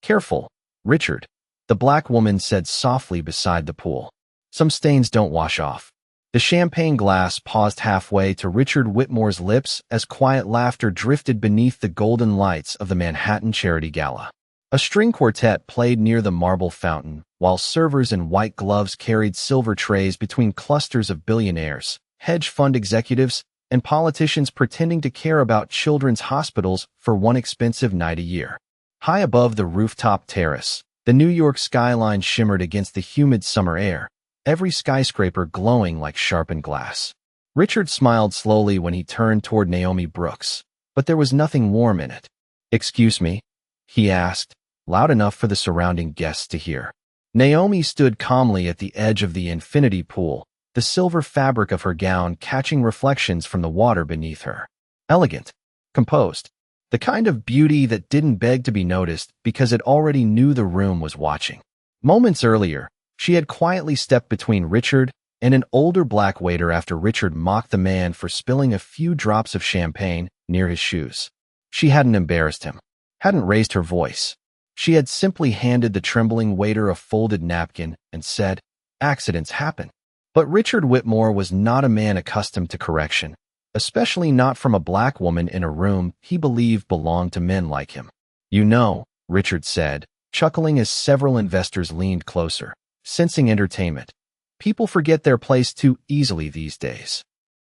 Careful, Richard, the black woman said softly beside the pool. Some stains don't wash off. The champagne glass paused halfway to Richard Whitmore's lips as quiet laughter drifted beneath the golden lights of the Manhattan Charity Gala. A string quartet played near the marble fountain, while servers in white gloves carried silver trays between clusters of billionaires, hedge fund executives, and politicians pretending to care about children's hospitals for one expensive night a year. High above the rooftop terrace, the New York skyline shimmered against the humid summer air, every skyscraper glowing like sharpened glass. Richard smiled slowly when he turned toward Naomi Brooks, but there was nothing warm in it. "Excuse me?" he asked, loud enough for the surrounding guests to hear. Naomi stood calmly at the edge of the infinity pool, the silver fabric of her gown catching reflections from the water beneath her. Elegant, composed, the kind of beauty that didn't beg to be noticed because it already knew the room was watching. Moments earlier, she had quietly stepped between Richard and an older black waiter after Richard mocked the man for spilling a few drops of champagne near his shoes. She hadn't embarrassed him, hadn't raised her voice. She had simply handed the trembling waiter a folded napkin and said, "Accidents happen." But Richard Whitmore was not a man accustomed to correction, especially not from a black woman in a room he believed belonged to men like him. "You know," Richard said, chuckling as several investors leaned closer, sensing entertainment. "People forget their place too easily these days."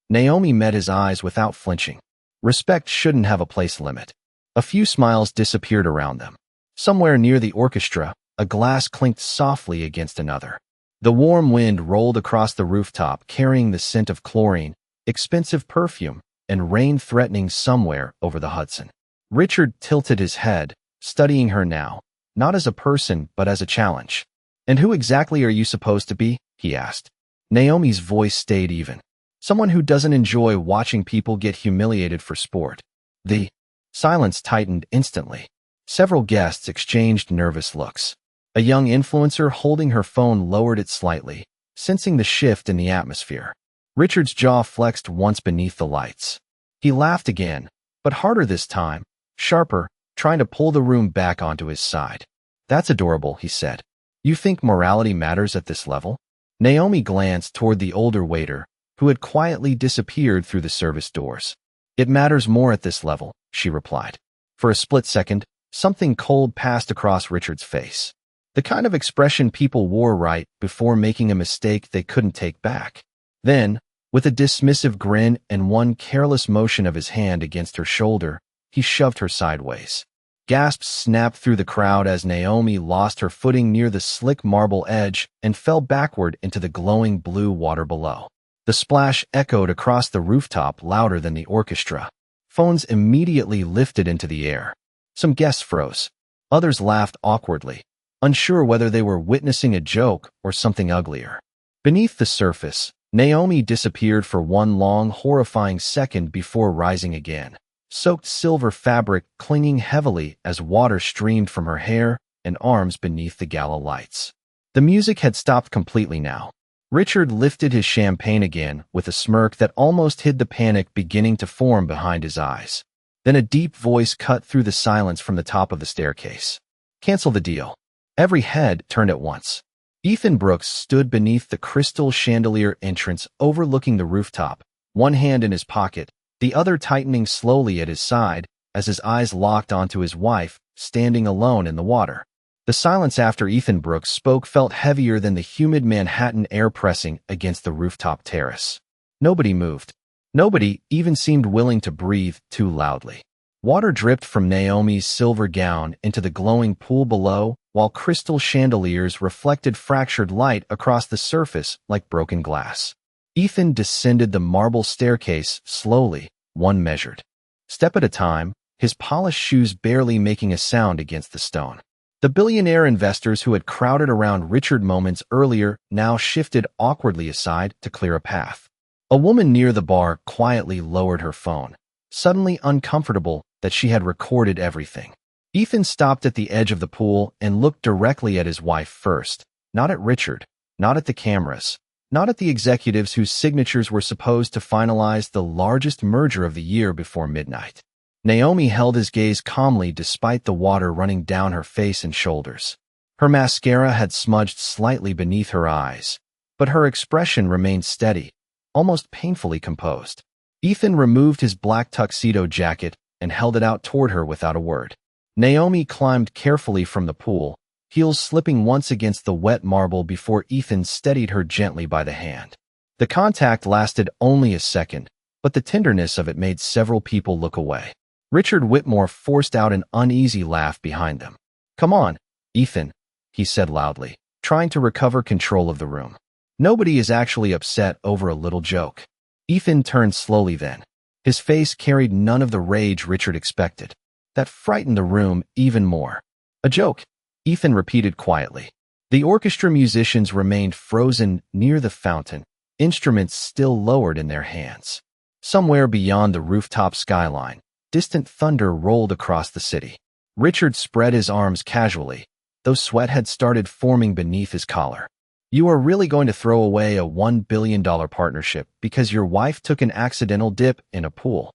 Naomi met his eyes without flinching. Respect shouldn't have a place limit. A few smiles disappeared around them. Somewhere near the orchestra, a glass clinked softly against another. The warm wind rolled across the rooftop carrying the scent of chlorine, expensive perfume, and rain threatening somewhere over the Hudson. Richard tilted his head, studying her now, not as a person but as a challenge. "And who exactly are you supposed to be?" he asked. Naomi's voice stayed even. "Someone who doesn't enjoy watching people get humiliated for sport." The silence tightened instantly. Several guests exchanged nervous looks. A young influencer holding her phone lowered it slightly, sensing the shift in the atmosphere. Richard's jaw flexed once beneath the lights. He laughed again, but harder this time, sharper, trying to pull the room back onto his side. "That's adorable," he said. "You think morality matters at this level?" Naomi glanced toward the older waiter, who had quietly disappeared through the service doors. "It matters more at this level," she replied. For a split second, something cold passed across Richard's face. The kind of expression people wore right before making a mistake they couldn't take back. Then, with a dismissive grin and one careless motion of his hand against her shoulder, he shoved her sideways. Gasps snapped through the crowd as Naomi lost her footing near the slick marble edge and fell backward into the glowing blue water below. The splash echoed across the rooftop louder than the orchestra. Phones immediately lifted into the air. Some guests froze. Others laughed awkwardly, unsure whether they were witnessing a joke or something uglier. Beneath the surface, Naomi disappeared for one long, horrifying second before rising again, soaked silver fabric clinging heavily as water streamed from her hair and arms beneath the gala lights. The music had stopped completely now. Richard lifted his champagne again with a smirk that almost hid the panic beginning to form behind his eyes. Then a deep voice cut through the silence from the top of the staircase. "Cancel the deal." Every head turned at once. Ethan Brooks stood beneath the crystal chandelier entrance overlooking the rooftop, one hand in his pocket, the other tightening slowly at his side as his eyes locked onto his wife, standing alone in the water. The silence after Ethan Brooks spoke felt heavier than the humid Manhattan air pressing against the rooftop terrace. Nobody moved. Nobody even seemed willing to breathe too loudly. Water dripped from Naomi's silver gown into the glowing pool below, while crystal chandeliers reflected fractured light across the surface like broken glass. Ethan descended the marble staircase slowly, one measured step at a time, his polished shoes barely making a sound against the stone. The billionaire investors who had crowded around Richard moments earlier now shifted awkwardly aside to clear a path. A woman near the bar quietly lowered her phone, suddenly uncomfortable that she had recorded everything. Ethan stopped at the edge of the pool and looked directly at his wife first, not at Richard, not at the cameras, not at the executives whose signatures were supposed to finalize the largest merger of the year before midnight. Naomi held his gaze calmly despite the water running down her face and shoulders. Her mascara had smudged slightly beneath her eyes, but her expression remained steady, almost painfully composed. Ethan removed his black tuxedo jacket and held it out toward her without a word. Naomi climbed carefully from the pool, heels slipping once against the wet marble before Ethan steadied her gently by the hand. The contact lasted only a second, but the tenderness of it made several people look away. Richard Whitmore forced out an uneasy laugh behind them. "Come on, Ethan," he said loudly, trying to recover control of the room. "Nobody is actually upset over a little joke." Ethan turned slowly then. His face carried none of the rage Richard expected. That frightened the room even more. "A joke," Ethan repeated quietly. The orchestra musicians remained frozen near the fountain, instruments still lowered in their hands. Somewhere beyond the rooftop skyline, distant thunder rolled across the city. Richard spread his arms casually, though sweat had started forming beneath his collar. "You are really going to throw away a $1 billion partnership because your wife took an accidental dip in a pool?"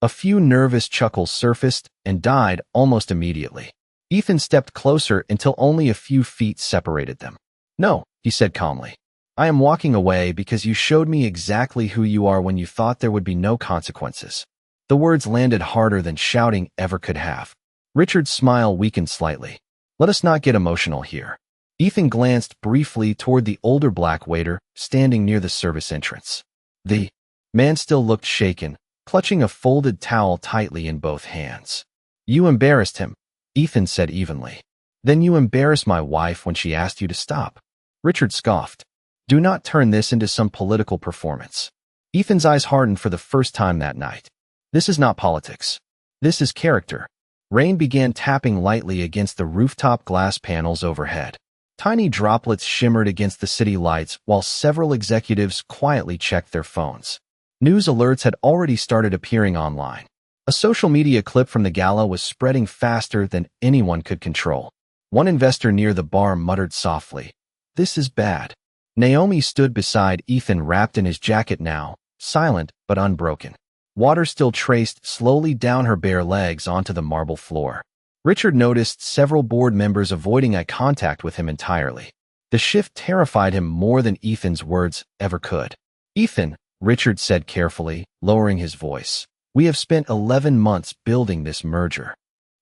A few nervous chuckles surfaced and died almost immediately. Ethan stepped closer until only a few feet separated them. "No," he said calmly. "I am walking away because you showed me exactly who you are when you thought there would be no consequences." The words landed harder than shouting ever could have. Richard's smile weakened slightly. "Let us not get emotional here." Ethan glanced briefly toward the older black waiter standing near the service entrance. The man still looked shaken, clutching a folded towel tightly in both hands. "You embarrassed him," Ethan said evenly. "Then you embarrassed my wife when she asked you to stop." Richard scoffed. "Do not turn this into some political performance." Ethan's eyes hardened for the first time that night. "This is not politics. This is character." Rain began tapping lightly against the rooftop glass panels overhead. Tiny droplets shimmered against the city lights while several executives quietly checked their phones. News alerts had already started appearing online. A social media clip from the gala was spreading faster than anyone could control. One investor near the bar muttered softly, "This is bad." Naomi stood beside Ethan wrapped in his jacket now, silent but unbroken. Water still traced slowly down her bare legs onto the marble floor. Richard noticed several board members avoiding eye contact with him entirely. The shift terrified him more than Ethan's words ever could. "Ethan," Richard said carefully, lowering his voice, "we have spent 11 months building this merger."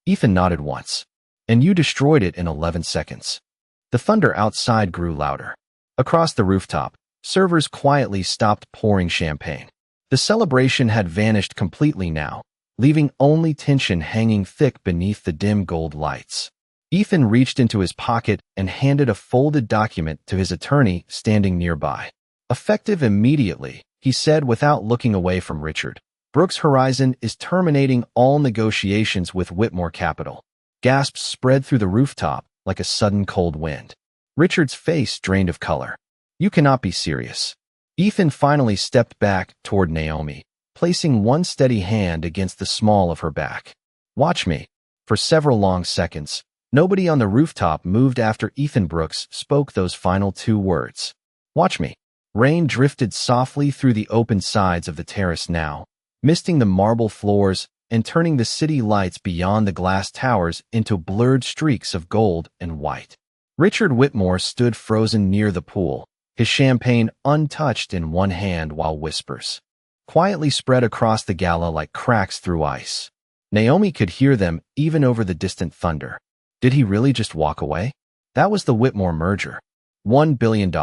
Ethan nodded once. "And you destroyed it in 11 seconds. The thunder outside grew louder. Across the rooftop, servers quietly stopped pouring champagne. The celebration had vanished completely now, leaving only tension hanging thick beneath the dim gold lights. Ethan reached into his pocket and handed a folded document to his attorney standing nearby. "Effective immediately," he said without looking away from Richard. "Brooks Horizon is terminating all negotiations with Whitmore Capital." Gasps spread through the rooftop like a sudden cold wind. Richard's face drained of color. "You cannot be serious." Ethan finally stepped back toward Naomi, placing one steady hand against the small of her back. "Watch me." For several long seconds, nobody on the rooftop moved after Ethan Brooks spoke those final two words. "Watch me." Rain drifted softly through the open sides of the terrace now, misting the marble floors and turning the city lights beyond the glass towers into blurred streaks of gold and white. Richard Whitmore stood frozen near the pool, his champagne untouched in one hand while whispers quietly spread across the gala like cracks through ice. Naomi could hear them even over the distant thunder. Did he really just walk away? That was the Whitmore merger. $1 billion.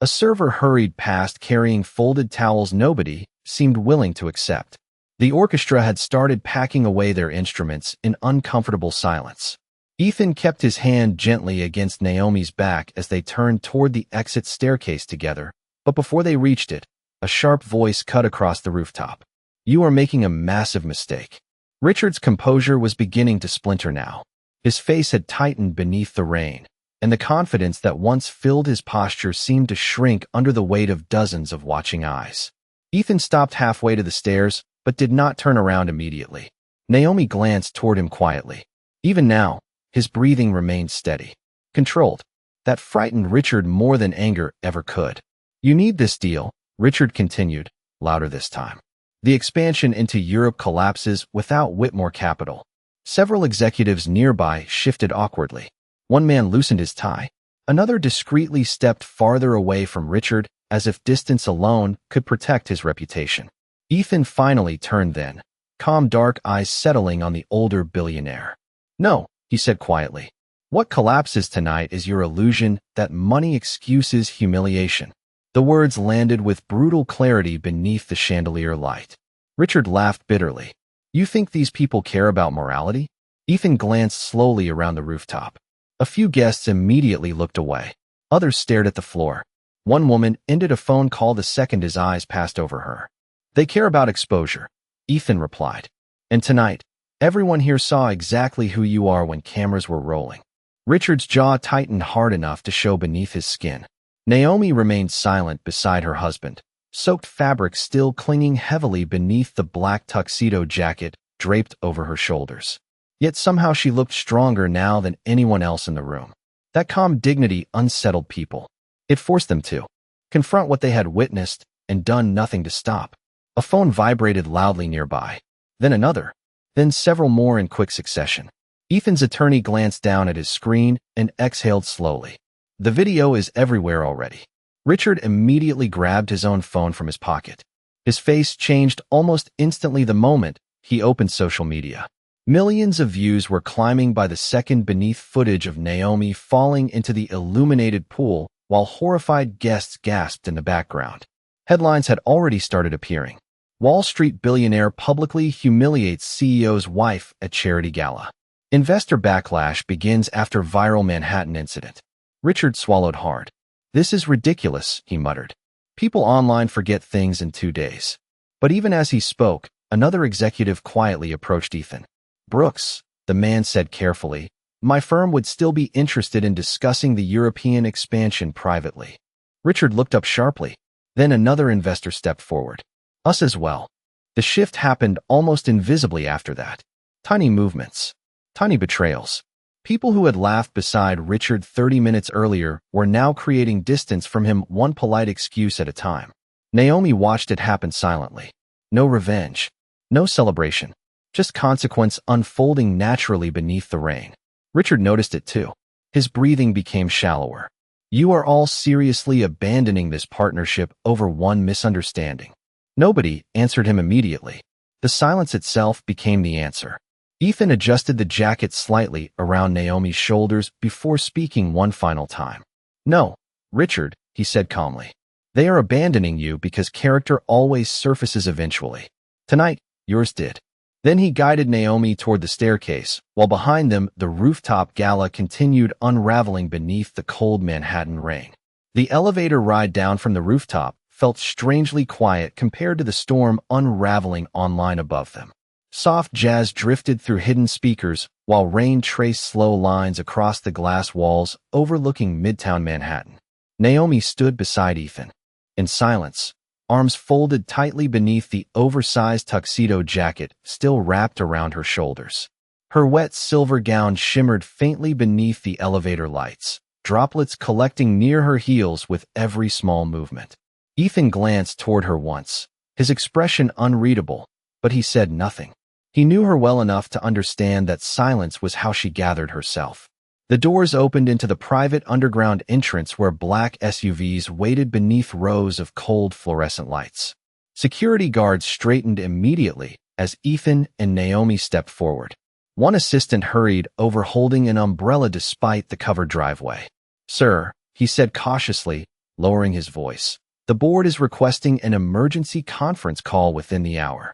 A server hurried past carrying folded towels nobody seemed willing to accept. The orchestra had started packing away their instruments in uncomfortable silence. Ethan kept his hand gently against Naomi's back as they turned toward the exit staircase together, but before they reached it, a sharp voice cut across the rooftop. "You are making a massive mistake." Richard's composure was beginning to splinter now. His face had tightened beneath the rain, and the confidence that once filled his posture seemed to shrink under the weight of dozens of watching eyes. Ethan stopped halfway to the stairs, but did not turn around immediately. Naomi glanced toward him quietly. Even now, his breathing remained steady, controlled. That frightened Richard more than anger ever could. "You need this deal," Richard continued, louder this time. The expansion into Europe collapses without Whitmore capital. Several executives nearby shifted awkwardly. One man loosened his tie. Another discreetly stepped farther away from Richard, as if distance alone could protect his reputation. Ethan finally turned then, calm dark eyes settling on the older billionaire. "No," he said quietly. "What collapses tonight is your illusion that money excuses humiliation." The words landed with brutal clarity beneath the chandelier light. Richard laughed bitterly. "You think these people care about morality?" Ethan glanced slowly around the rooftop. A few guests immediately looked away. Others stared at the floor. One woman ended a phone call the second his eyes passed over her. "They care about exposure," Ethan replied. "And tonight, everyone here saw exactly who you are when cameras were rolling." Richard's jaw tightened hard enough to show beneath his skin. Naomi remained silent beside her husband, soaked fabric still clinging heavily beneath the black tuxedo jacket draped over her shoulders. Yet somehow she looked stronger now than anyone else in the room. That calm dignity unsettled people. It forced them to confront what they had witnessed and done nothing to stop. A phone vibrated loudly nearby. Then another. Then several more in quick succession. Ethan's attorney glanced down at his screen and exhaled slowly. "The video is everywhere already." Richard immediately grabbed his own phone from his pocket. His face changed almost instantly the moment he opened social media. Millions of views were climbing by the second beneath footage of Naomi falling into the illuminated pool while horrified guests gasped in the background. Headlines had already started appearing. Wall Street billionaire publicly humiliates CEO's wife at charity gala. Investor backlash begins after viral Manhattan incident. Richard swallowed hard. "This is ridiculous," he muttered. "People online forget things in 2 days." But even as he spoke, another executive quietly approached Ethan. "Brooks," the man said carefully, "my firm would still be interested in discussing the European expansion privately." Richard looked up sharply. Then another investor stepped forward. "Us as well." The shift happened almost invisibly after that. Tiny movements. Tiny betrayals. People who had laughed beside Richard 30 minutes earlier were now creating distance from him, one polite excuse at a time. Naomi watched it happen silently. No revenge. No celebration. Just consequence unfolding naturally beneath the rain. Richard noticed it too. His breathing became shallower. "You are all seriously abandoning this partnership over one misunderstanding." Nobody answered him immediately. The silence itself became the answer. Ethan adjusted the jacket slightly around Naomi's shoulders before speaking one final time. "No, Richard," he said calmly. "They are abandoning you because character always surfaces eventually. Tonight, yours did." Then he guided Naomi toward the staircase, while behind them the rooftop gala continued unraveling beneath the cold Manhattan rain. The elevator ride down from the rooftop felt strangely quiet compared to the storm unraveling online above them. Soft jazz drifted through hidden speakers, while rain traced slow lines across the glass walls overlooking Midtown Manhattan. Naomi stood beside Ethan. In silence, arms folded tightly beneath the oversized tuxedo jacket still wrapped around her shoulders. Her wet silver gown shimmered faintly beneath the elevator lights, droplets collecting near her heels with every small movement. Ethan glanced toward her once, his expression unreadable, but he said nothing. He knew her well enough to understand that silence was how she gathered herself. The doors opened into the private underground entrance where black SUVs waited beneath rows of cold fluorescent lights. Security guards straightened immediately as Ethan and Naomi stepped forward. One assistant hurried over holding an umbrella despite the covered driveway. "Sir," he said cautiously, lowering his voice, "the board is requesting an emergency conference call within the hour."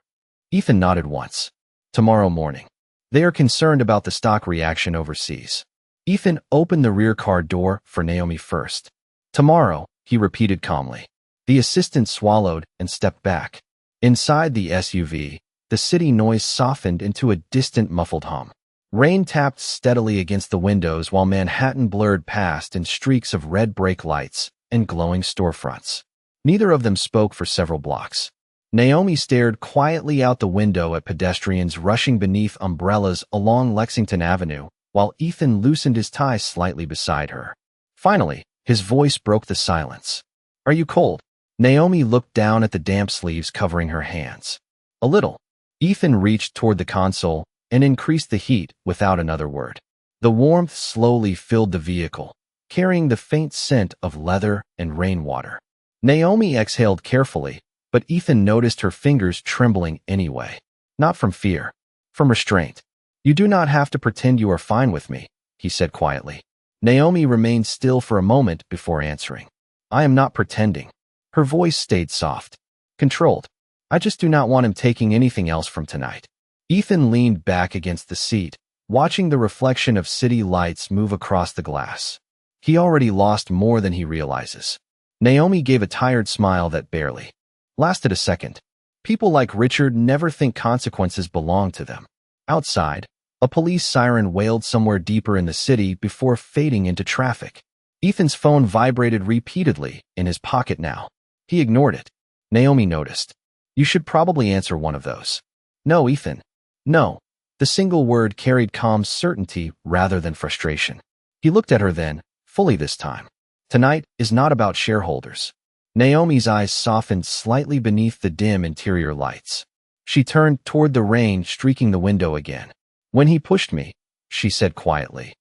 Ethan nodded once. "Tomorrow morning. They are concerned about the stock reaction overseas." Ethan opened the rear car door for Naomi first. "Tomorrow," he repeated calmly. The assistant swallowed and stepped back. Inside the SUV, the city noise softened into a distant muffled hum. Rain tapped steadily against the windows while Manhattan blurred past in streaks of red brake lights and glowing storefronts. Neither of them spoke for several blocks. Naomi stared quietly out the window at pedestrians rushing beneath umbrellas along Lexington Avenue, while Ethan loosened his tie slightly beside her. Finally, his voice broke the silence. "Are you cold?" Naomi looked down at the damp sleeves covering her hands. A little. Ethan reached toward the console and increased the heat without another word. The warmth slowly filled the vehicle, carrying the faint scent of leather and rainwater. Naomi exhaled carefully, but Ethan noticed her fingers trembling anyway. Not from fear, from restraint. "You do not have to pretend you are fine with me," he said quietly. Naomi remained still for a moment before answering. "I am not pretending." Her voice stayed soft, controlled. "I just do not want him taking anything else from tonight." Ethan leaned back against the seat, watching the reflection of city lights move across the glass. He already lost more than he realizes. Naomi gave a tired smile that barely lasted a second. People like Richard never think consequences belong to them. Outside, a police siren wailed somewhere deeper in the city before fading into traffic. Ethan's phone vibrated repeatedly in his pocket now. He ignored it. Naomi noticed. "You should probably answer one of those." "No, Ethan. No." The single word carried calm certainty rather than frustration. He looked at her then, fully this time. "Tonight is not about shareholders." Naomi's eyes softened slightly beneath the dim interior lights. She turned toward the rain streaking the window again. "When he pushed me," she said quietly.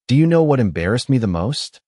"Do you know what embarrassed me the most?"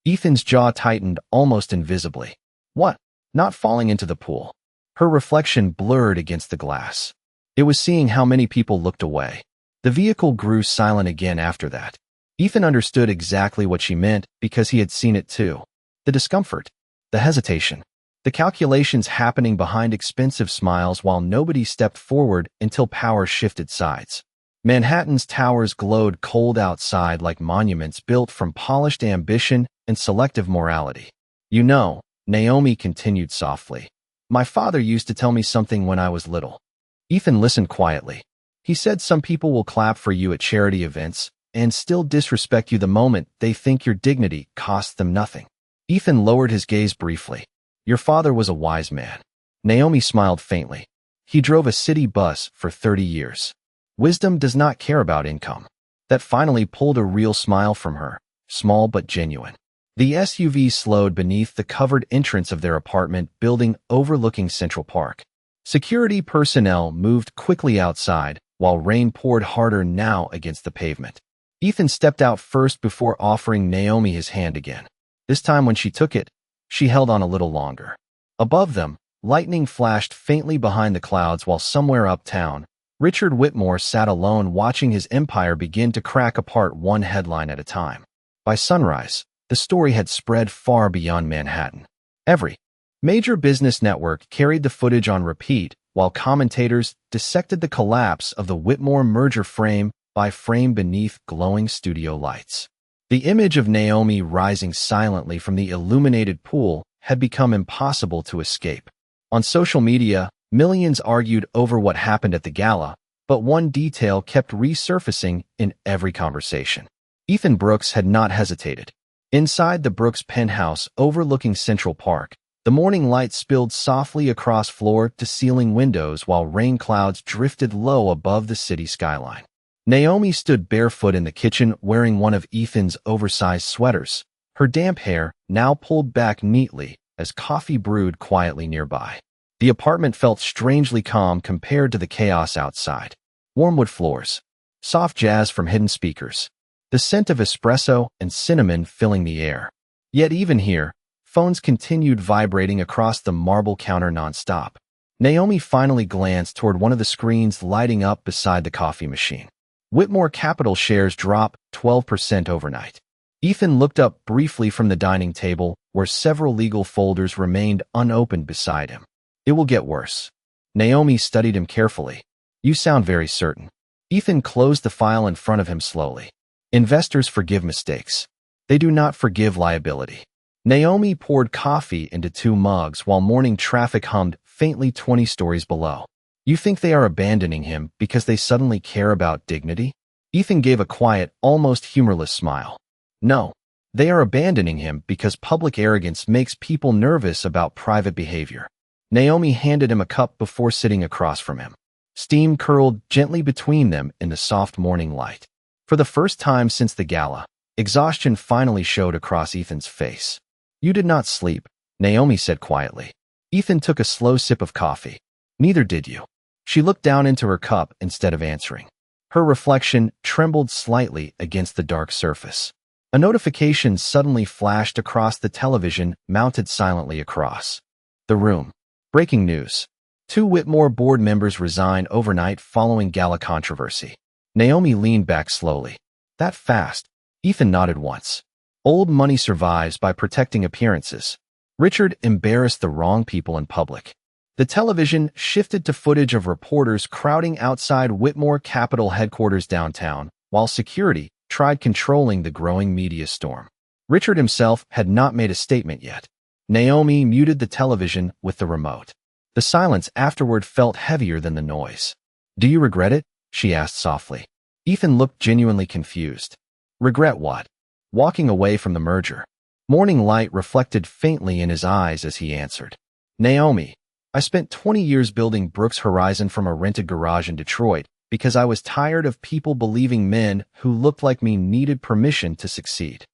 Ethan's jaw tightened almost invisibly. "What?" "Not falling into the pool." Her reflection blurred against the glass. It was seeing how many people looked away. The vehicle grew silent again after that. Ethan understood exactly what she meant because he had seen it too. The discomfort, the hesitation, the calculations happening behind expensive smiles while nobody stepped forward until power shifted sides. Manhattan's towers glowed cold outside like monuments built from polished ambition and selective morality. "You know," Naomi continued softly, "my father used to tell me something when I was little." Ethan listened quietly. He said some people will clap for you at charity events and still disrespect you the moment they think your dignity costs them nothing. Ethan lowered his gaze briefly. "Your father was a wise man." Naomi smiled faintly. "He drove a city bus for 30 years. Wisdom does not care about income." That finally pulled a real smile from her, small but genuine. The SUV slowed beneath the covered entrance of their apartment building overlooking Central Park. Security personnel moved quickly outside, while rain poured harder now against the pavement. Ethan stepped out first before offering Naomi his hand again. This time when she took it, she held on a little longer. Above them, lightning flashed faintly behind the clouds while somewhere uptown, Richard Whitmore sat alone watching his empire begin to crack apart one headline at a time. By sunrise, the story had spread far beyond Manhattan. Every major business network carried the footage on repeat, while commentators dissected the collapse of the Whitmore merger frame by frame beneath glowing studio lights. The image of Naomi rising silently from the illuminated pool had become impossible to escape. On social media, millions argued over what happened at the gala, but one detail kept resurfacing in every conversation. Ethan Brooks had not hesitated. Inside the Brooks penthouse overlooking Central Park, the morning light spilled softly across floor-to-ceiling windows while rain clouds drifted low above the city skyline. Naomi stood barefoot in the kitchen wearing one of Ethan's oversized sweaters, her damp hair now pulled back neatly as coffee brewed quietly nearby. The apartment felt strangely calm compared to the chaos outside. Warm wood floors, soft jazz from hidden speakers, the scent of espresso and cinnamon filling the air. Yet even here, phones continued vibrating across the marble counter nonstop. Naomi finally glanced toward one of the screens lighting up beside the coffee machine. Whitmore Capital shares drop 12% overnight. Ethan looked up briefly from the dining table, where several legal folders remained unopened beside him. "It will get worse." Naomi studied him carefully. "You sound very certain." Ethan closed the file in front of him slowly. "Investors forgive mistakes. They do not forgive liability." Naomi poured coffee into 2 mugs while morning traffic hummed faintly 20 stories below. "You think they are abandoning him because they suddenly care about dignity?" Ethan gave a quiet, almost humorless smile. "No, they are abandoning him because public arrogance makes people nervous about private behavior." Naomi handed him a cup before sitting across from him. Steam curled gently between them in the soft morning light. For the first time since the gala, exhaustion finally showed across Ethan's face. "You did not sleep," Naomi said quietly. Ethan took a slow sip of coffee. "Neither did you." She looked down into her cup instead of answering. Her reflection trembled slightly against the dark surface. A notification suddenly flashed across the television mounted silently across the room. Breaking news. 2 Whitmore board members resign overnight following Gala controversy. Naomi leaned back slowly. That fast? Ethan nodded once. Old money survives by protecting appearances. Richard embarrassed the wrong people in public. The television shifted to footage of reporters crowding outside Whitmore Capital headquarters downtown, while security tried controlling the growing media storm. Richard himself had not made a statement yet. Naomi muted the television with the remote. The silence afterward felt heavier than the noise. "Do you regret it?" she asked softly. Ethan looked genuinely confused. "Regret what?" "Walking away from the merger." Morning light reflected faintly in his eyes as he answered. "Naomi, I spent 20 years building Brooks Horizon from a rented garage in Detroit because I was tired of people believing men who looked like me needed permission to succeed."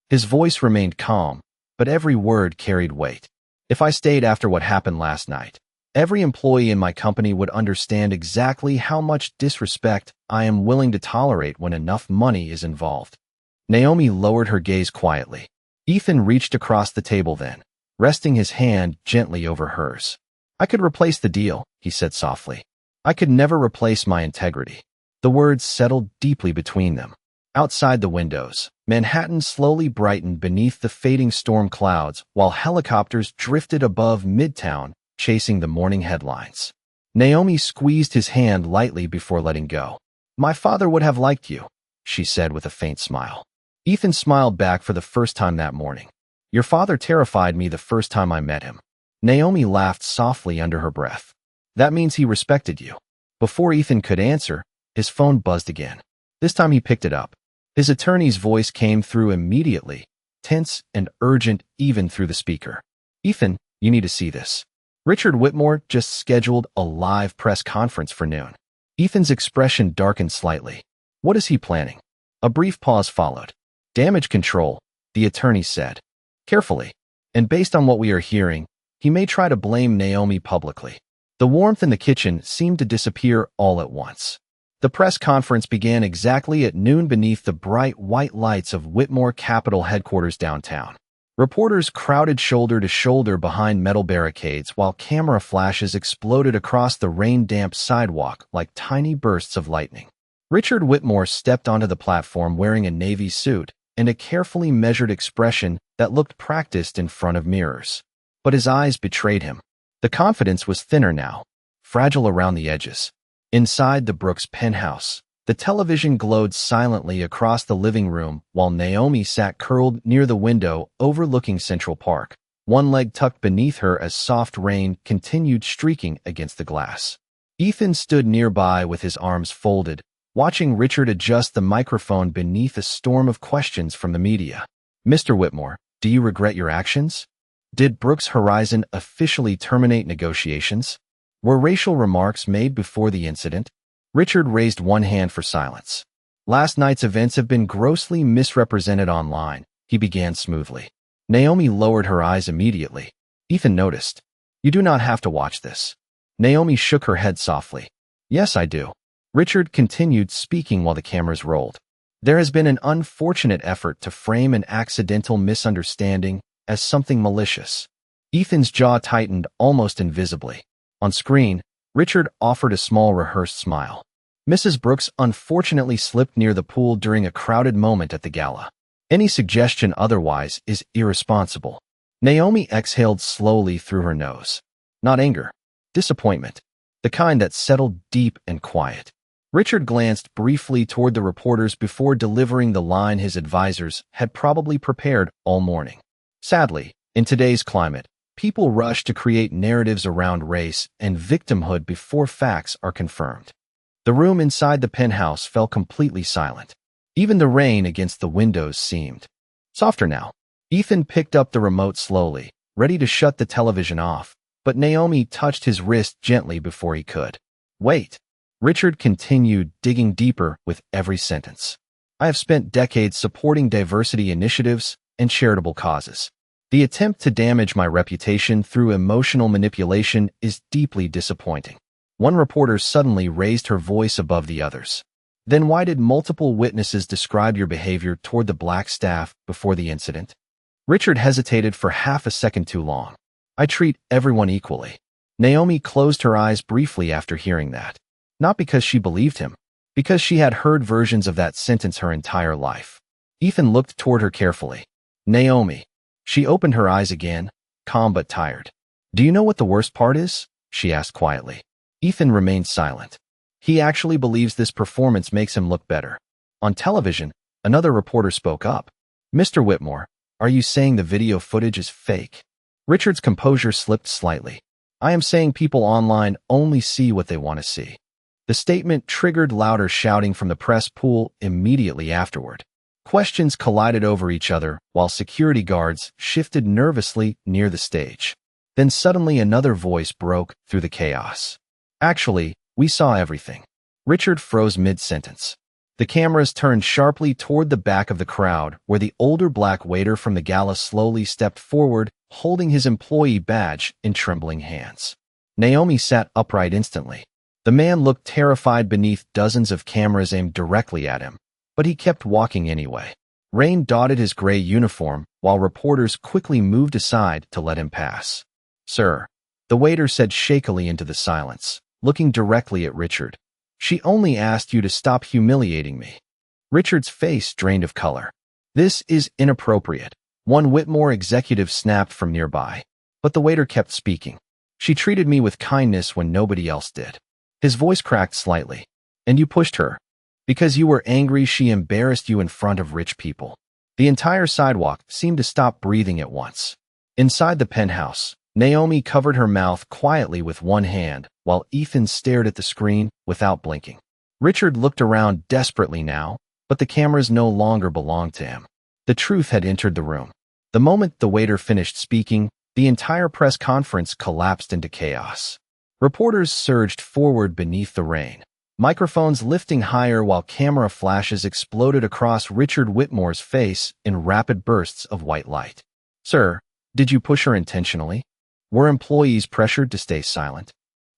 His voice remained calm, but every word carried weight. "If I stayed after what happened last night, every employee in my company would understand exactly how much disrespect I am willing to tolerate when enough money is involved." Naomi lowered her gaze quietly. Ethan reached across the table then, resting his hand gently over hers. "I could replace the deal," he said softly. "I could never replace my integrity." The words settled deeply between them. Outside the windows, Manhattan slowly brightened beneath the fading storm clouds while helicopters drifted above Midtown, chasing the morning headlines. Naomi squeezed his hand lightly before letting go. "My father would have liked you," she said with a faint smile. Ethan smiled back for the first time that morning. "Your father terrified me the first time I met him." Naomi laughed softly under her breath. "That means he respected you." Before Ethan could answer, his phone buzzed again. This time he picked it up. His attorney's voice came through immediately, tense and urgent even through the speaker. "Ethan, you need to see this. Richard Whitmore just scheduled a live press conference for noon." Ethan's expression darkened slightly. "What is he planning?" A brief pause followed. "Damage control," the attorney said. "Carefully. And based on what we are hearing, he may try to blame Naomi publicly." The warmth in the kitchen seemed to disappear all at once. The press conference began exactly at noon beneath the bright white lights of Whitmore Capital headquarters downtown. Reporters crowded shoulder to shoulder behind metal barricades while camera flashes exploded across the rain-damp sidewalk like tiny bursts of lightning. Richard Whitmore stepped onto the platform wearing a navy suit and a carefully measured expression that looked practiced in front of mirrors. But his eyes betrayed him. The confidence was thinner now, fragile around the edges. Inside the Brooks penthouse, the television glowed silently across the living room while Naomi sat curled near the window overlooking Central Park, one leg tucked beneath her as soft rain continued streaking against the glass. Ethan stood nearby with his arms folded, watching Richard adjust the microphone beneath a storm of questions from the media. "Mr. Whitmore, do you regret your actions? Did Brooks Horizon officially terminate negotiations? Were racial remarks made before the incident?" Richard raised one hand for silence. "Last night's events have been grossly misrepresented online," he began smoothly. Naomi lowered her eyes immediately. Ethan noticed. "You do not have to watch this." Naomi shook her head softly. "Yes, I do." Richard continued speaking while the cameras rolled. "There has been an unfortunate effort to frame an accidental misunderstanding as something malicious." Ethan's jaw tightened almost invisibly. On screen, Richard offered a small rehearsed smile. "Mrs. Brooks unfortunately slipped near the pool during a crowded moment at the gala. Any suggestion otherwise is irresponsible." Naomi exhaled slowly through her nose. Not anger, disappointment, the kind that settled deep and quiet. Richard glanced briefly toward the reporters before delivering the line his advisors had probably prepared all morning. "Sadly, in today's climate, people rush to create narratives around race and victimhood before facts are confirmed." The room inside the penthouse fell completely silent. Even the rain against the windows seemed softer now. Ethan picked up the remote slowly, ready to shut the television off, but Naomi touched his wrist gently before he could. "Wait." Richard continued, digging deeper with every sentence. "I have spent decades supporting diversity initiatives and charitable causes. The attempt to damage my reputation through emotional manipulation is deeply disappointing. One reporter suddenly raised her voice above the others. Then why did multiple witnesses describe your behavior toward the black staff before the incident? Richard hesitated for half a second too long. I treat everyone equally. Naomi closed her eyes briefly after hearing that. Not because she believed him, because she had heard versions of that sentence her entire life. Ethan looked toward her carefully. Naomi. She opened her eyes again, calm but tired. Do you know what the worst part is? She asked quietly. Ethan remained silent. He actually believes this performance makes him look better. On television, another reporter spoke up. Mr. Whitmore, are you saying the video footage is fake? Richard's composure slipped slightly. I am saying people online only see what they want to see. The statement triggered louder shouting from the press pool immediately afterward. Questions collided over each other while security guards shifted nervously near the stage. Then suddenly another voice broke through the chaos. Actually, we saw everything. Richard froze mid-sentence. The cameras turned sharply toward the back of the crowd, where the older black waiter from the gala slowly stepped forward, holding his employee badge in trembling hands. Naomi sat upright instantly. The man looked terrified beneath dozens of cameras aimed directly at him, but he kept walking anyway. Rain dotted his gray uniform, while reporters quickly moved aside to let him pass. Sir, the waiter said shakily into the silence, looking directly at Richard. She only asked you to stop humiliating me. Richard's face drained of color. This is inappropriate. One Whitmore executive snapped from nearby. But the waiter kept speaking. She treated me with kindness when nobody else did. His voice cracked slightly. And you pushed her. Because you were angry, she embarrassed you in front of rich people. The entire sidewalk seemed to stop breathing at once. Inside the penthouse, Naomi covered her mouth quietly with one hand, while Ethan stared at the screen without blinking. Richard looked around desperately now, but the cameras no longer belonged to him. The truth had entered the room. The moment the waiter finished speaking, the entire press conference collapsed into chaos. Reporters surged forward beneath the rain, microphones lifting higher while camera flashes exploded across Richard Whitmore's face in rapid bursts of white light. Sir, did you push her intentionally? Were employees pressured to stay silent?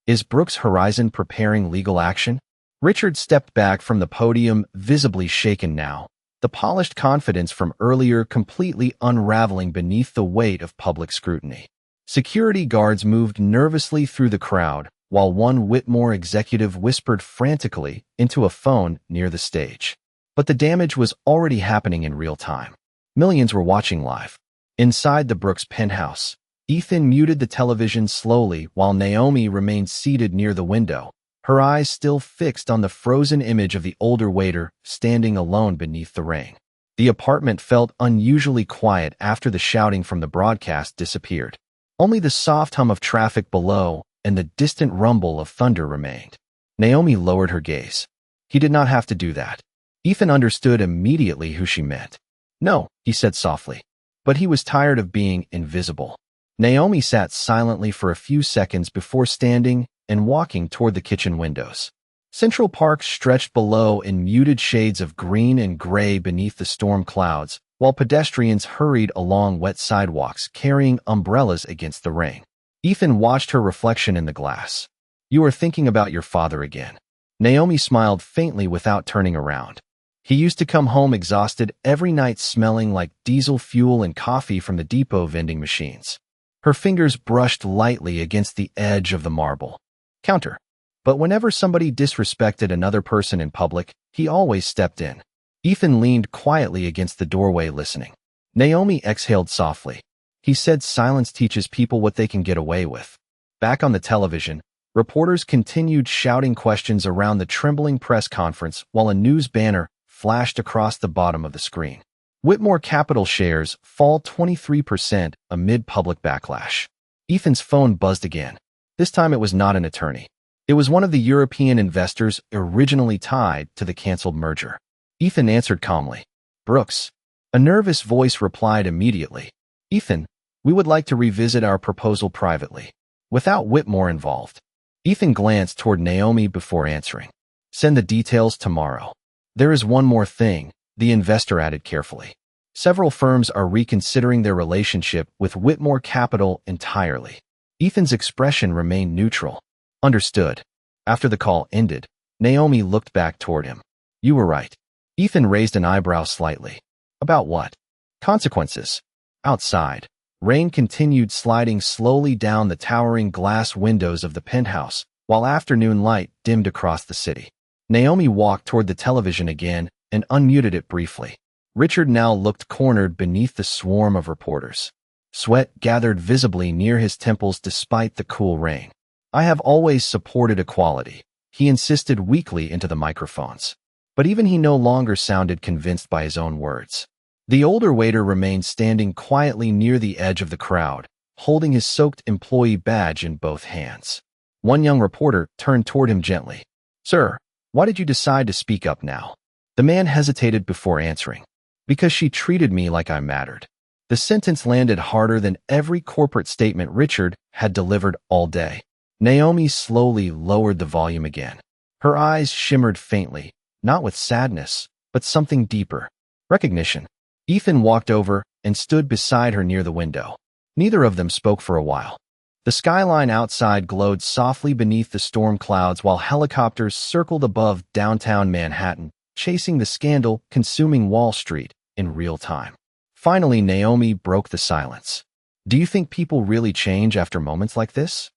Is Brooks Horizon preparing legal action? Richard stepped back from the podium, visibly shaken now, the polished confidence from earlier completely unraveling beneath the weight of public scrutiny. Security guards moved nervously through the crowd, while one Whitmore executive whispered frantically into a phone near the stage. But the damage was already happening in real time. Millions were watching live. Inside the Brooks penthouse, Ethan muted the television slowly while Naomi remained seated near the window, her eyes still fixed on the frozen image of the older waiter standing alone beneath the rain. The apartment felt unusually quiet after the shouting from the broadcast disappeared. Only the soft hum of traffic below and the distant rumble of thunder remained. Naomi lowered her gaze. He did not have to do that. Ethan understood immediately who she meant. No, he said softly. But he was tired of being invisible. Naomi sat silently for a few seconds before standing and walking toward the kitchen windows. Central Park stretched below in muted shades of green and gray beneath the storm clouds, while pedestrians hurried along wet sidewalks carrying umbrellas against the rain. Ethan watched her reflection in the glass. You are thinking about your father again. Naomi smiled faintly without turning around. He used to come home exhausted every night, smelling like diesel fuel and coffee from the depot vending machines. Her fingers brushed lightly against the edge of the marble. Counter. But whenever somebody disrespected another person in public, he always stepped in. Ethan leaned quietly against the doorway listening. Naomi exhaled softly. He said silence teaches people what they can get away with. Back on the television, reporters continued shouting questions around the trembling press conference while a news banner flashed across the bottom of the screen. Whitmore Capital shares fall 23% amid public backlash. Ethan's phone buzzed again. This time it was not an attorney. It was one of the European investors originally tied to the canceled merger. Ethan answered calmly. Brooks. A nervous voice replied immediately. Ethan, we would like to revisit our proposal privately, without Whitmore involved. Ethan glanced toward Naomi before answering. Send the details tomorrow. There is one more thing, the investor added carefully. Several firms are reconsidering their relationship with Whitmore Capital entirely. Ethan's expression remained neutral. Understood. After the call ended, Naomi looked back toward him. You were right. Ethan raised an eyebrow slightly. About what? Consequences. Outside, rain continued sliding slowly down the towering glass windows of the penthouse, while afternoon light dimmed across the city. Naomi walked toward the television again and unmuted it briefly. Richard now looked cornered beneath the swarm of reporters. Sweat gathered visibly near his temples despite the cool rain. I have always supported equality, he insisted weakly into the microphones. But even he no longer sounded convinced by his own words. The older waiter remained standing quietly near the edge of the crowd, holding his soaked employee badge in both hands. One young reporter turned toward him gently. Sir, why did you decide to speak up now? The man hesitated before answering. Because she treated me like I mattered. The sentence landed harder than every corporate statement Richard had delivered all day. Naomi slowly lowered the volume again. Her eyes shimmered faintly, not with sadness, but something deeper. Recognition. Ethan walked over and stood beside her near the window. Neither of them spoke for a while. The skyline outside glowed softly beneath the storm clouds while helicopters circled above downtown Manhattan, chasing the scandal-consuming Wall Street in real time. Finally, Naomi broke the silence. Do you think people really change after moments like this?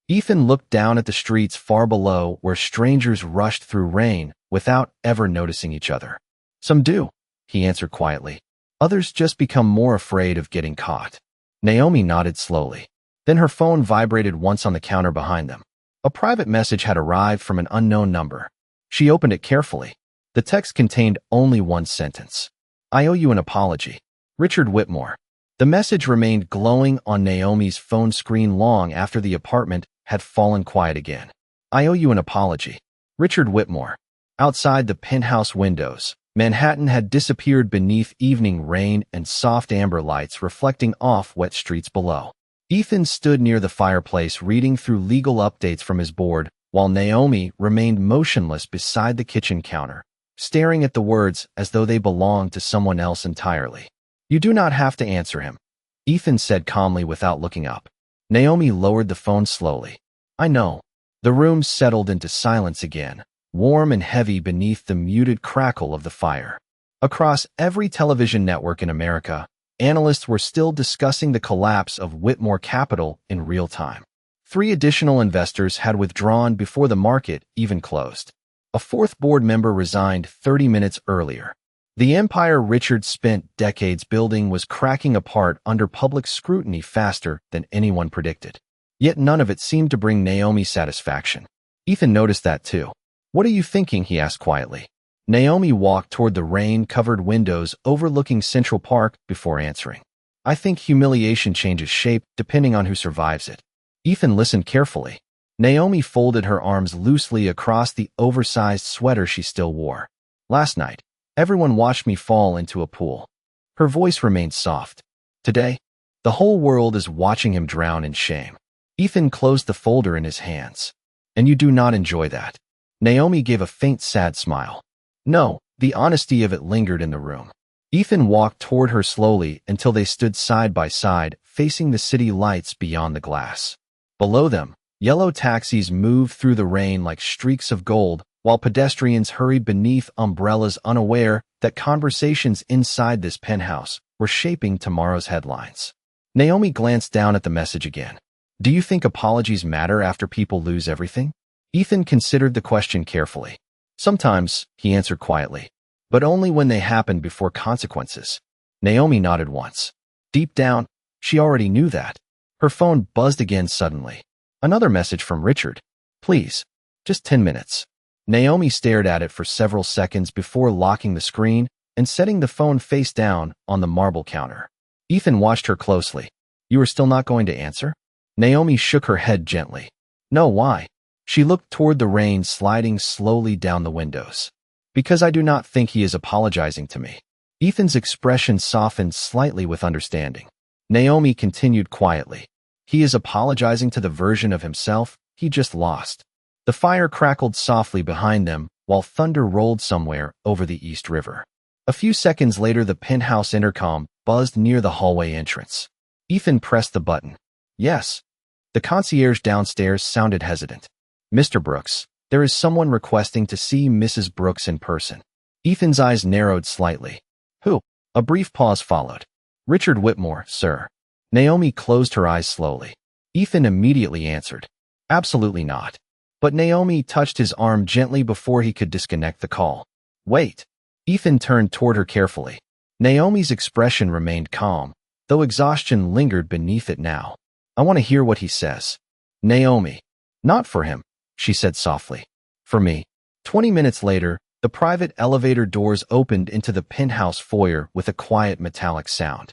Ethan looked down at the streets far below where strangers rushed through rain without ever noticing each other. Some do, he answered quietly. Others just become more afraid of getting caught. Naomi nodded slowly. Then her phone vibrated once on the counter behind them. A private message had arrived from an unknown number. She opened it carefully. The text contained only one sentence. I owe you an apology. Richard Whitmore. The message remained glowing on Naomi's phone screen long after the apartment had fallen quiet again. I owe you an apology. Richard Whitmore. Outside the penthouse windows, Manhattan had disappeared beneath evening rain and soft amber lights reflecting off wet streets below. Ethan stood near the fireplace reading through legal updates from his board, while Naomi remained motionless beside the kitchen counter, staring at the words as though they belonged to someone else entirely. You do not have to answer him, Ethan said calmly without looking up. Naomi lowered the phone slowly. I know. The room settled into silence again, warm and heavy beneath the muted crackle of the fire. Across every television network in America, analysts were still discussing the collapse of Whitmore Capital in real time. 3 additional investors had withdrawn before the market even closed. A 4th board member resigned 30 minutes earlier. The empire Richard spent decades building was cracking apart under public scrutiny faster than anyone predicted. Yet none of it seemed to bring Naomi satisfaction. Ethan noticed that too. What are you thinking? He asked quietly. Naomi walked toward the rain-covered windows overlooking Central Park before answering. I think humiliation changes shape depending on who survives it. Ethan listened carefully. Naomi folded her arms loosely across the oversized sweater she still wore. Last night, everyone watched me fall into a pool. Her voice remained soft. Today, the whole world is watching him drown in shame. Ethan closed the folder in his hands. And you do not enjoy that. Naomi gave a faint sad smile. No, the honesty of it lingered in the room. Ethan walked toward her slowly until they stood side by side, facing the city lights beyond the glass. Below them, yellow taxis moved through the rain like streaks of gold, while pedestrians hurried beneath umbrellas unaware that conversations inside this penthouse were shaping tomorrow's headlines. Naomi glanced down at the message again. Do you think apologies matter after people lose everything? Ethan considered the question carefully. Sometimes, he answered quietly, but only when they happen before consequences. Naomi nodded once. Deep down, she already knew that. Her phone buzzed again suddenly. Another message from Richard. Please, just 10 minutes. Naomi stared at it for several seconds before locking the screen and setting the phone face down on the marble counter. Ethan watched her closely. You are still not going to answer? Naomi shook her head gently. No, why? She looked toward the rain sliding slowly down the windows. Because I do not think he is apologizing to me. Ethan's expression softened slightly with understanding. Naomi continued quietly. He is apologizing to the version of himself he just lost. The fire crackled softly behind them while thunder rolled somewhere over the East River. A few seconds later, the penthouse intercom buzzed near the hallway entrance. Ethan pressed the button. Yes. The concierge downstairs sounded hesitant. Mr. Brooks, There is someone requesting to see Mrs. Brooks in person. Ethan's eyes narrowed slightly. Who? A brief pause followed. Richard Whitmore, sir. Naomi closed her eyes slowly. Ethan immediately answered. Absolutely not. But Naomi touched his arm gently before he could disconnect the call. Wait. Ethan turned toward her carefully. Naomi's expression remained calm, though exhaustion lingered beneath it now. I want to hear what he says. Naomi. Not for him, she said softly. For me. 20 minutes later, the private elevator doors opened into the penthouse foyer with a quiet metallic sound.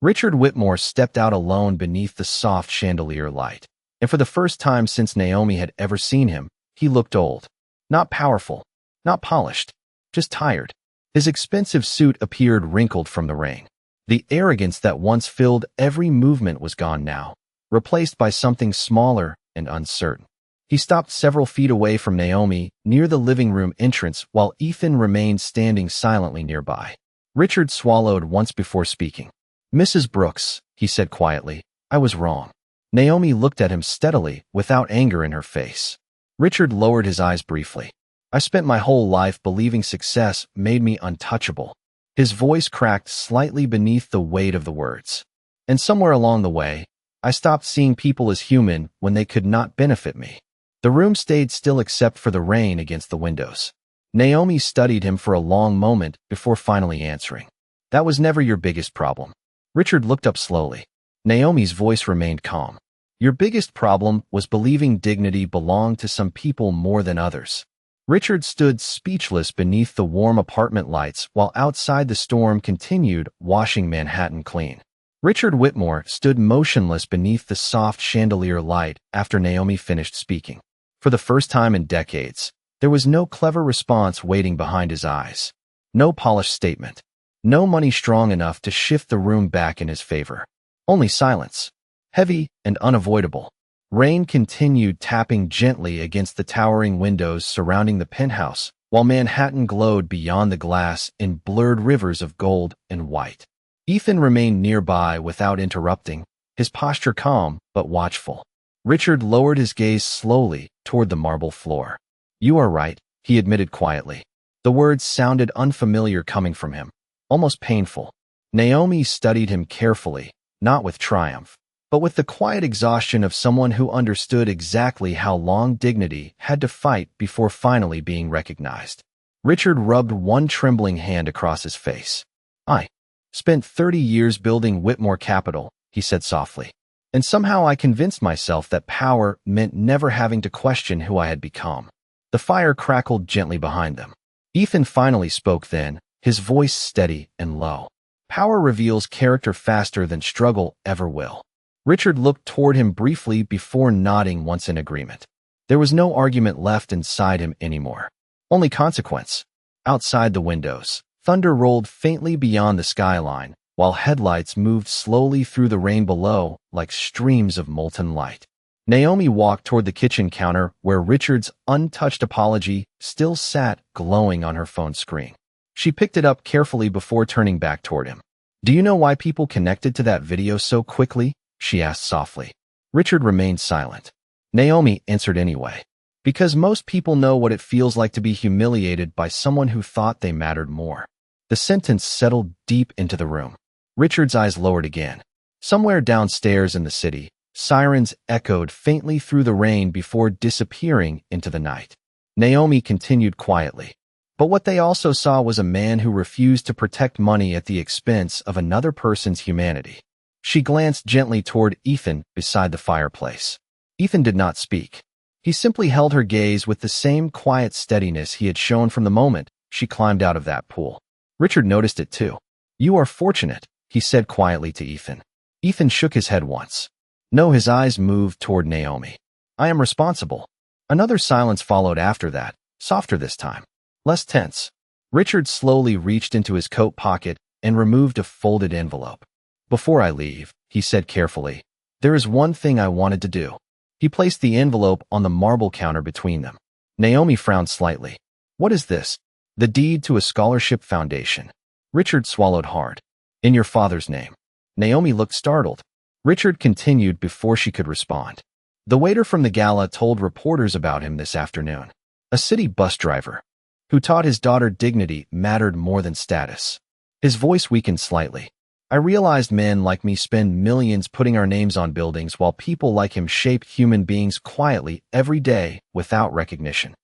Richard Whitmore stepped out alone beneath the soft chandelier light. And for the first time since Naomi had ever seen him, he looked old. Not powerful, not polished, just tired. His expensive suit appeared wrinkled from the rain. The arrogance that once filled every movement was gone now, replaced by something smaller and uncertain. He stopped several feet away from Naomi, near the living room entrance, while Ethan remained standing silently nearby. Richard swallowed once before speaking. Mrs. Brooks, he said quietly, I was wrong. Naomi looked at him steadily, without anger in her face. Richard lowered his eyes briefly. I spent my whole life believing success made me untouchable. His voice cracked slightly beneath the weight of the words. And somewhere along the way, I stopped seeing people as human when they could not benefit me. The room stayed still except for the rain against the windows. Naomi studied him for a long moment before finally answering. That was never your biggest problem. Richard looked up slowly. Naomi's voice remained calm. Your biggest problem was believing dignity belonged to some people more than others. Richard stood speechless beneath the warm apartment lights while outside the storm continued washing Manhattan clean. Richard Whitmore stood motionless beneath the soft chandelier light after Naomi finished speaking. For the first time in decades, there was no clever response waiting behind his eyes. No polished statement. No money strong enough to shift the room back in his favor. Only silence. Heavy and unavoidable. Rain continued tapping gently against the towering windows surrounding the penthouse, while Manhattan glowed beyond the glass in blurred rivers of gold and white. Ethan remained nearby without interrupting, his posture calm but watchful. Richard lowered his gaze slowly toward the marble floor. You are right, he admitted quietly. The words sounded unfamiliar coming from him, almost painful. Naomi studied him carefully, not with triumph, but with the quiet exhaustion of someone who understood exactly how long dignity had to fight before finally being recognized. Richard rubbed one trembling hand across his face. I spent 30 years building Whitmore Capital, he said softly, and somehow I convinced myself that power meant never having to question who I had become. The fire crackled gently behind them. Ethan finally spoke then, his voice steady and low. Power reveals character faster than struggle ever will. Richard looked toward him briefly before nodding once in agreement. There was no argument left inside him anymore. Only consequence. Outside the windows, thunder rolled faintly beyond the skyline, while headlights moved slowly through the rain below like streams of molten light. Naomi walked toward the kitchen counter where Richard's untouched apology still sat glowing on her phone screen. She picked it up carefully before turning back toward him. Do you know why people connected to that video so quickly? She asked softly. Richard remained silent. Naomi answered anyway. Because most people know what it feels like to be humiliated by someone who thought they mattered more. The sentence settled deep into the room. Richard's eyes lowered again. Somewhere downstairs in the city, sirens echoed faintly through the rain before disappearing into the night. Naomi continued quietly. But what they also saw was a man who refused to protect money at the expense of another person's humanity. She glanced gently toward Ethan beside the fireplace. Ethan did not speak. He simply held her gaze with the same quiet steadiness he had shown from the moment she climbed out of that pool. Richard noticed it too. You are fortunate, he said quietly to Ethan. Ethan shook his head once. No, his eyes moved toward Naomi. I am responsible. Another silence followed after that, softer this time, less tense. Richard slowly reached into his coat pocket and removed a folded envelope. Before I leave, he said carefully, there is one thing I wanted to do. He placed the envelope on the marble counter between them. Naomi frowned slightly. What is this? The deed to a scholarship foundation. Richard swallowed hard. In your father's name. Naomi looked startled. Richard continued before she could respond. The waiter from the gala told reporters about him this afternoon. a city bus driver, who taught his daughter dignity mattered more than status. His voice weakened slightly. I realized men like me spend millions putting our names on buildings while people like him shape human beings quietly every day without recognition.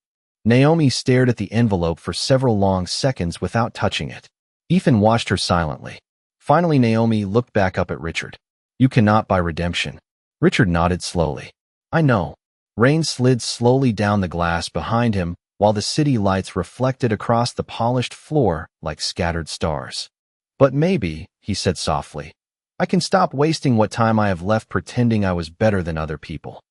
Naomi stared at the envelope for several long seconds without touching it. Ethan watched her silently. Finally, Naomi looked back up at Richard. You cannot buy redemption. Richard nodded slowly. I know. Rain slid slowly down the glass behind him while the city lights reflected across the polished floor like scattered stars. But maybe, he said softly, I can stop wasting what time I have left pretending I was better than other people.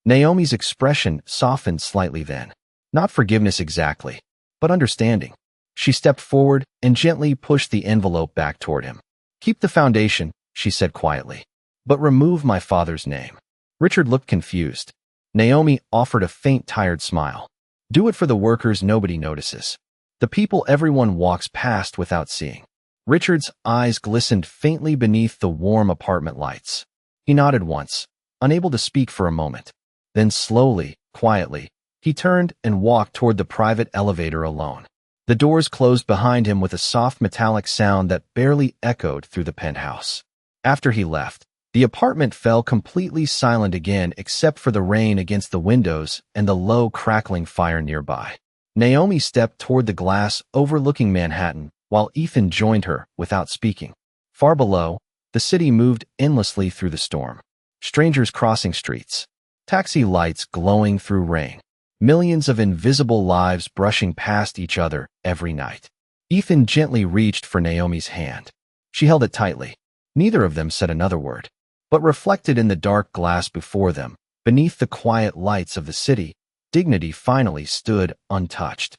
Naomi's expression softened slightly then. Not forgiveness exactly, but understanding. She stepped forward and gently pushed the envelope back toward him. Keep the foundation, she said quietly, but remove my father's name. Richard looked confused. Naomi offered a faint, tired smile. Do it for the workers nobody notices. The people everyone walks past without seeing. Richard's eyes glistened faintly beneath the warm apartment lights. He nodded once, unable to speak for a moment. Then slowly, quietly, he turned and walked toward the private elevator alone. The doors closed behind him with a soft metallic sound that barely echoed through the penthouse. After he left, the apartment fell completely silent again except for the rain against the windows and the low crackling fire nearby. Naomi stepped toward the glass overlooking Manhattan while Ethan joined her without speaking. Far below, the city moved endlessly through the storm. Strangers crossing streets. Taxi lights glowing through rain. Millions of invisible lives brushing past each other every night. Ethan gently reached for Naomi's hand. She held it tightly. Neither of them said another word. But reflected in the dark glass before them, beneath the quiet lights of the city, dignity finally stood untouched.